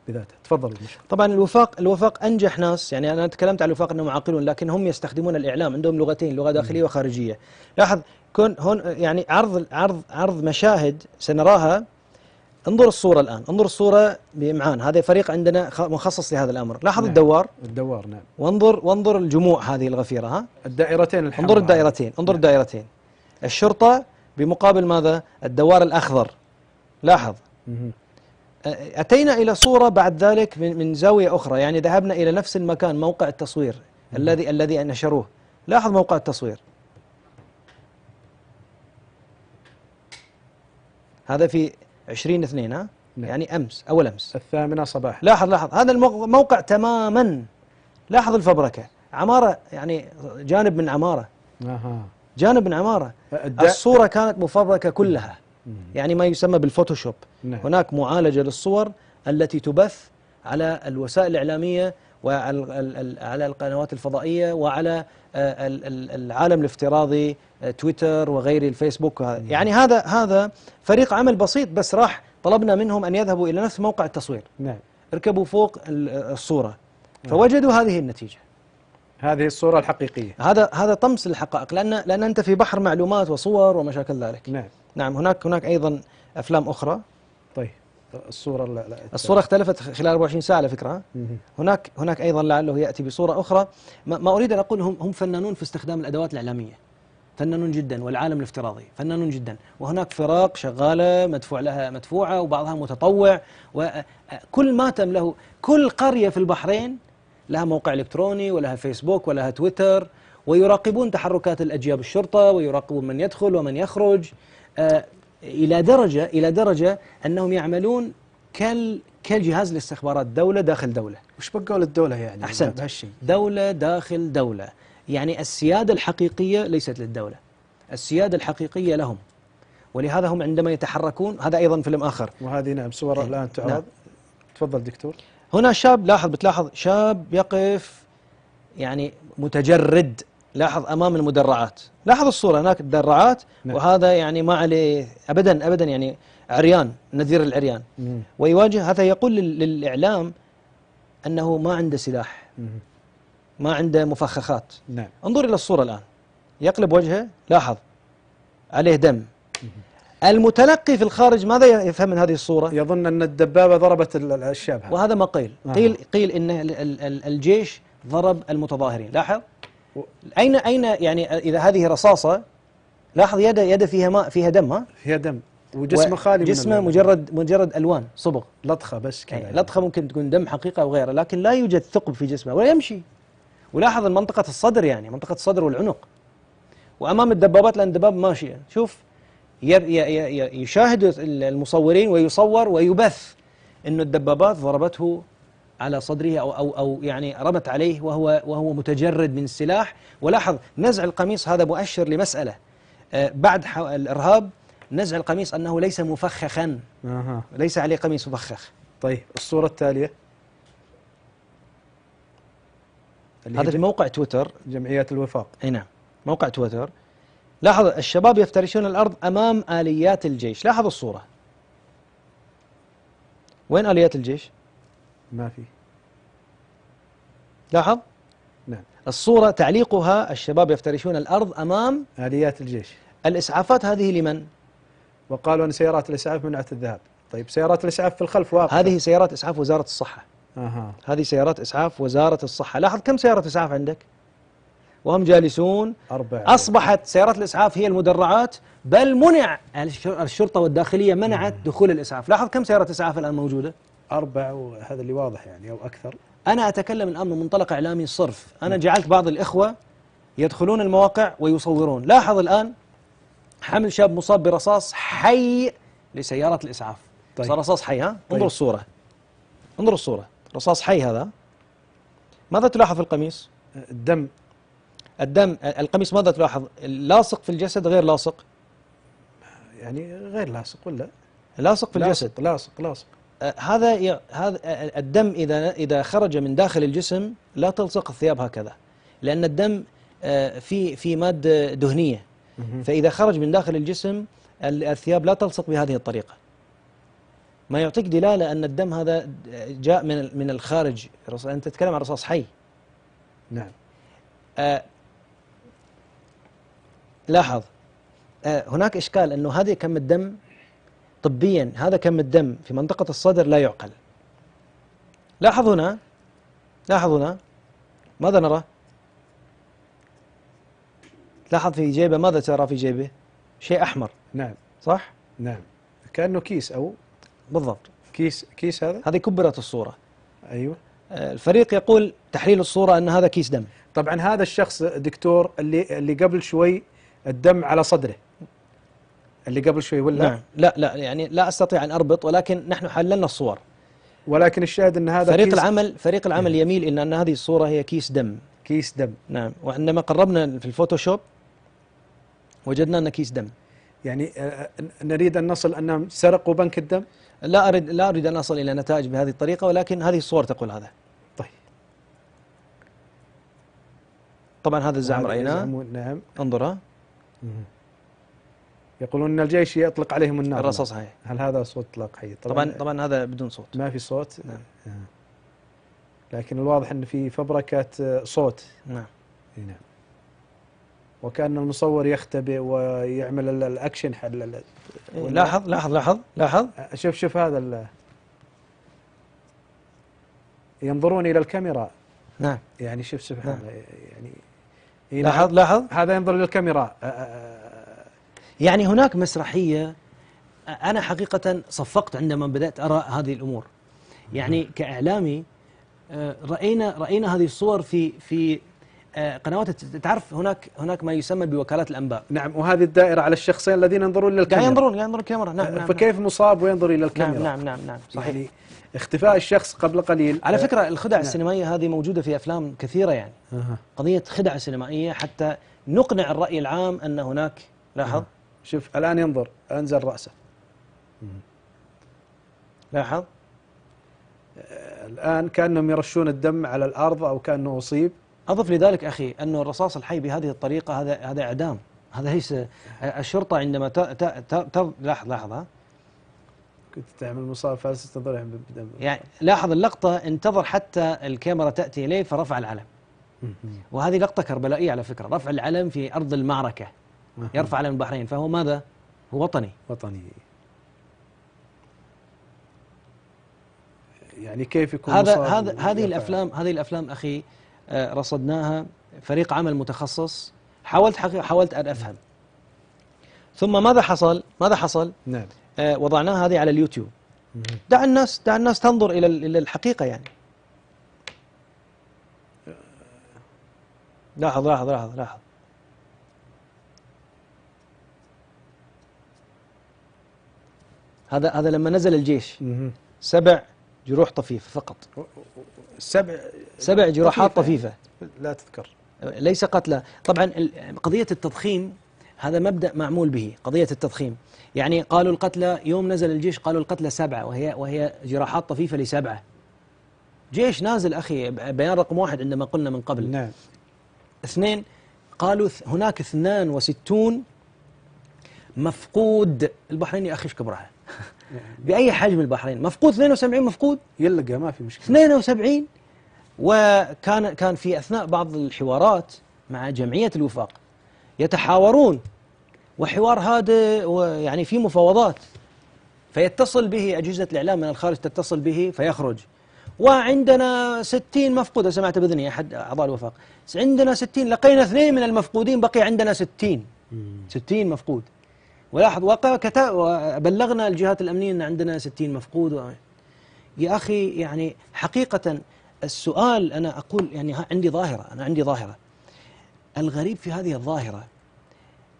بذاته. تفضل. طبعا الوفاق أنجح ناس، يعني أنا تكلمت عن الوفاق أنهم عاقلون، لكن هم يستخدمون الإعلام، عندهم لغتين، لغة داخلية وخارجية. لاحظ كون هون يعني عرض مشاهد سنراها. انظر الصورة الآن، انظر الصورة بإمعان، هذا فريق عندنا مخصص لهذا الأمر. لاحظ نعم. الدوار نعم. وانظر الجموع هذه الغفيرة، ها الدائرتين الحمراء. انظر الدائرتين، انظر نعم. الدائرتين. الشرطة بمقابل ماذا؟ الدوار الأخضر. لاحظ. أتينا إلى صورة بعد ذلك من زاوية أخرى، يعني ذهبنا إلى نفس المكان، موقع التصوير الذي نشروه. لاحظ موقع التصوير، هذا في 20/2، ها؟ نعم. يعني أمس، أول أمس 8 صباحا. لاحظ هذا الموقع تماما. لاحظ الفبركة، عمارة، يعني جانب من عمارة. جانب من عمارة. الصورة كانت مفبركة كلها، يعني ما يسمى بالفوتوشوب. نعم. هناك معالجة للصور التي تبث على الوسائل الإعلامية وعلى القنوات الفضائية وعلى العالم الافتراضي، تويتر وغيره، الفيسبوك. يعني هذا فريق عمل بسيط، بس راح طلبنا منهم أن يذهبوا إلى نفس موقع التصوير. نعم. اركبوا فوق الصورة فوجدوا هذه النتيجة. هذه الصورة الحقيقية. هذا طمس للحقائق، لأن أنت في بحر معلومات وصور ومشاكل ذلك. نعم. نعم. هناك أيضا أفلام أخرى. طيب الصورة اختلفت خلال 24 ساعة على فكرة. هناك أيضا لعله يأتي بصورة أخرى. ما أريد أن أقول، هم فنانون في استخدام الأدوات الإعلامية، فنانون جدا، والعالم الافتراضي فنانون جدا، وهناك فرق شغالة مدفوع لها مدفوعة وبعضها متطوع، وكل ما تم له. كل قرية في البحرين لها موقع إلكتروني ولها فيسبوك ولها تويتر، ويراقبون تحركات الأجياب الشرطة ويراقبون من يدخل ومن يخرج، إلى درجة أنهم يعملون كالجهاز الاستخبارات، دولة داخل دولة. وش بقوا للدولة يعني؟ أحسنت، بهالشيء. دولة داخل دولة، يعني السيادة الحقيقية ليست للدولة، السيادة الحقيقية لهم. ولهذا هم عندما يتحركون، هذا أيضا فيلم آخر، وهذه نعم صور الآن تعرض. نعم. تفضل دكتور. هنا شاب، بتلاحظ شاب يقف يعني متجرد، لاحظ أمام المدرعات. لاحظ الصورة، هناك الدراعات. نعم. وهذا يعني ما عليه أبدا يعني عريان، نذير العريان. ويواجه، هذا يقول للإعلام أنه ما عنده سلاح، ما عنده مفخخات. نعم. انظر إلى الصورة الآن، يقلب وجهه، لاحظ عليه دم. المتلقي في الخارج ماذا يفهم من هذه الصورة؟ يظن أن الدبابة ضربت الشاب. وهذا ما قيل إن الجيش ضرب المتظاهرين. لاحظ أين يعني إذا هذه رصاصة، لاحظ يد فيها ماء، فيها دم، ها؟ فيها دم، وجسمه خالي، جسمه مجرد ألوان، صبغ، لطخة بس كذا. يعني لطخة ممكن تكون دم حقيقة أو غيره، لكن لا يوجد ثقب في جسمه ولا يمشي. ولاحظ منطقة الصدر، يعني منطقة الصدر والعنق، وأمام الدبابات، لأن الدباب ماشية. شوف، يشاهد المصورين ويصور ويبث أن الدبابات ضربته على صدره أو يعني رمت عليه وهو متجرد من السلاح. ولاحظ نزع القميص، هذا مؤشر لمسألة بعد الإرهاب، نزع القميص أنه ليس مفخخا. ليس عليه قميص مفخخ. طيب الصورة التالية، هذا في موقع تويتر، جمعية الوفاق. أي نعم، موقع تويتر. لاحظ الشباب يفترشون الأرض أمام آليات الجيش. لاحظ الصورة، وين آليات الجيش؟ ما في. لاحظ. نعم. الصورة تعليقها الشباب يفترشون الأرض أمام آليات الجيش. الإسعافات هذه لمن؟ وقالوا أن سيارات الإسعاف منعت الذهاب. طيب سيارات الإسعاف في الخلف واقفة. هذه سيارات إسعاف وزارة الصحة. هذه سيارات إسعاف وزارة الصحة. لاحظ كم سيارة إسعاف عندك وهم جالسون؟ 4. أصبحت سيارات الإسعاف هي المدرعات، بل منع الشرطة والداخلية منعت دخول الإسعاف. لاحظ كم سيارة إسعاف الآن موجودة؟ 4، وهذا اللي واضح يعني، أو أكثر. أنا أتكلم الآن من منطلق إعلامي صرف. أنا جعلت بعض الإخوة يدخلون المواقع ويصورون. لاحظ الآن حمل شاب مصاب برصاص حي لسيارة الإسعاف. طيب. رصاص حي، ها؟ طيب. انظر الصورة، انظر الصورة، رصاص حي هذا. ماذا تلاحظ في القميص؟ الدم. القميص ماذا تلاحظ؟ لاصق في الجسد غير لاصق؟ يعني غير لاصق ولا لاصق في الجسد؟ لاصق. هذا الدم إذا خرج من داخل الجسم لا تلصق الثياب هكذا، لأن الدم في مادة دهنية، فإذا خرج من داخل الجسم الثياب لا تلصق بهذه الطريقة. ما يعطيك دلالة أن الدم هذا جاء من الخارج. أنت تتكلم عن رصاص حي. نعم. لاحظ هناك إشكال أنه هذه كم الدم طبيا، هذا كم الدم في منطقة الصدر لا يعقل. لاحظ هنا، لاحظ هنا ماذا نرى؟ لاحظ في جيبه، ماذا ترى في جيبه؟ شيء أحمر. نعم. صح؟ نعم، كأنه كيس أو بالضبط كيس هذا. هذه كبرت الصورة. أيوه. الفريق يقول تحليل الصورة أن هذا كيس دم. طبعا هذا الشخص دكتور اللي قبل شوي الدم على صدره، اللي قبل شوي ولا؟ نعم. لا يعني لا أستطيع أن أربط، ولكن نحن حللنا الصور. ولكن الشاهد أن هذا فريق العمل يميل إلى أن هذه الصورة هي كيس دم. كيس دم. نعم. وعندما قربنا في الفوتوشوب وجدنا أن كيس دم. يعني نريد أن نصل أنهم سرقوا بنك الدم؟ لا أريد أن أصل إلى نتائج بهذه الطريقة، ولكن هذه الصور تقول هذا. طيب. طبعا هذا الزعم رأيناه. نعم. انظر. يقولون أن الجيش يطلق عليهم النار. الرصاص صحيح. هل هذا صوت إطلاق حي؟ طبعا هذا بدون صوت. ما في صوت. نعم. لكن الواضح أن في فبركة صوت. نعم. نعم. وكأن المصور يختبئ ويعمل الأكشن حل. لاحظ. شوف هذا ينظرون إلى الكاميرا. نعم. يعني شوف سبحان الله. يعني لاحظ هذا ينظر إلى الكاميرا. يعني هناك مسرحية. أنا حقيقة صفقت عندما بدأت أرى هذه الأمور. يعني كإعلامي رأينا هذه الصور في قنوات. تعرف هناك ما يسمى بوكالات الأنباء. نعم. وهذه الدائرة على الشخصين الذين ينظرون إلى الكاميرا. ينظرون الكاميرا. نعم. فكيف مصاب وينظر إلى الكاميرا؟ نعم. صحيح. يعني اختفاء الشخص قبل قليل. على فكرة الخدع السينمائية هذه موجودة في أفلام كثيرة يعني. قضية خدع سينمائية حتى نقنع الرأي العام أن هناك. لاحظ. شوف الآن ينظر، أنزل رأسه. لاحظ. الآن كأنهم يرشون الدم على الأرض أو كأنه أصيب. أضف لذلك أخي أنه الرصاص الحي بهذه الطريقة هذا إعدام. هذا ليس الشرطة عندما لاحظ. كنت تعمل مصاب فاستضرع بدم. يعني لاحظ اللقطة، انتظر حتى الكاميرا تأتي إليه فرفع العلم. وهذه لقطة كربلائية على فكرة، رفع العلم في أرض المعركة. يرفع علم البحرين، فهو ماذا؟ هو وطني. يعني كيف يكون هذه الأفلام أخي رصدناها، فريق عمل متخصص. حاولت أن أفهم. ثم ماذا حصل؟ نعم. وضعناها هذه على اليوتيوب. دع الناس تنظر إلى الحقيقة يعني. لاحظ. هذا لما نزل الجيش 7 جروح طفيفة فقط. 7 جروحات طفيفة. لا تذكر. ليس قتلى. طبعا قضية التضخيم هذا مبدأ معمول به. قضية التضخيم يعني قالوا القتلى يوم نزل الجيش، قالوا القتلى 7 وهي جراحات طفيفة ل7. جيش نازل أخي، بيان رقم 1 عندما قلنا من قبل. نعم. 2 قالوا هناك 62 مفقود. البحرين يا أخي ايش كبرها بأي حجم البحرين مفقود؟ 72 مفقود يلقى ما في مشكلة. 72. وكان في أثناء بعض الحوارات مع جمعية الوفاق يتحاورون، وحوار هادئ ويعني في مفاوضات، فيتصل به أجهزة الإعلام من الخارج، تتصل به فيخرج، وعندنا 60 مفقود. سمعت بإذني أحد أعضاء الوفاق، عندنا 60، لقينا 2 من المفقودين، بقي عندنا 60 مفقود. ولاحظ وبلغنا الجهات الأمنية أن عندنا 60 مفقود. يا أخي يعني حقيقة السؤال، أنا أقول يعني عندي ظاهرة. الغريب في هذه الظاهرة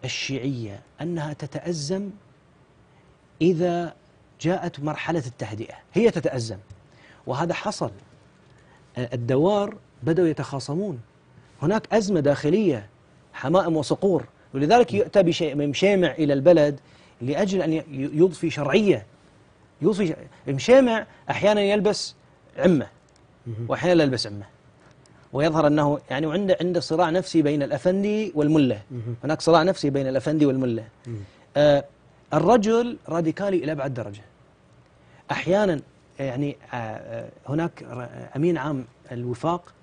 الشيعية أنها تتأزم إذا جاءت مرحلة التهدئة، هي تتأزم، وهذا حصل. الدوار بدأوا يتخاصمون، هناك أزمة داخلية، حمائم وصقور، ولذلك يؤتى بمشيمع إلى البلد لأجل أن يضفي شرعية. مشيمع أحيانا يلبس عمة وأحيانا لا يلبس عمة، ويظهر أنه يعني عنده صراع نفسي بين الأفندي والملة. هناك صراع نفسي بين الأفندي والملة. الرجل راديكالي إلى أبعد درجة. أحيانا يعني هناك أمين عام الوفاق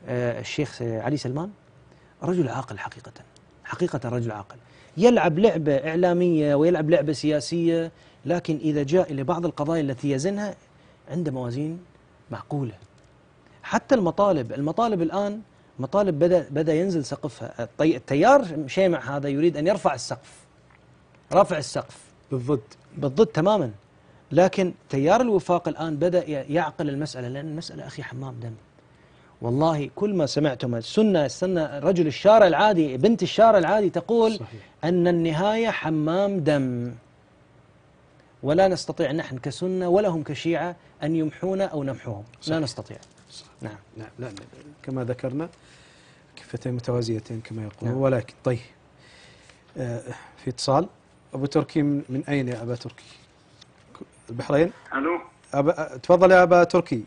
الشيخ علي سلمان رجل عاقل حقيقة رجل عاقل، يلعب لعبة إعلامية ويلعب لعبة سياسية، لكن إذا جاء إلى بعض القضايا التي يزنها عنده موازين معقولة. حتى المطالب الآن مطالب بدأ ينزل سقفها. التيار شيمع هذا يريد أن يرفع السقف، رفع السقف بالضد تماما، لكن تيار الوفاق الآن بدأ يعقل المسألة، لأن المسألة أخي حمام دم. والله كل ما سمعتم السنة رجل الشارع العادي، بنت الشارع العادي تقول صحيح. أن النهاية حمام دم، ولا نستطيع نحن كسنة ولا هم كشيعة أن يمحونا أو نمحوهم. صحيح. لا نستطيع. صحيح. نعم. لا كما ذكرنا كفتين متوازيتين كما يقول. نعم. ولكن طيب في اتصال. أبو تركي من أين يا أبا تركي؟ البحرين. ألو. تفضل يا أبا تركي.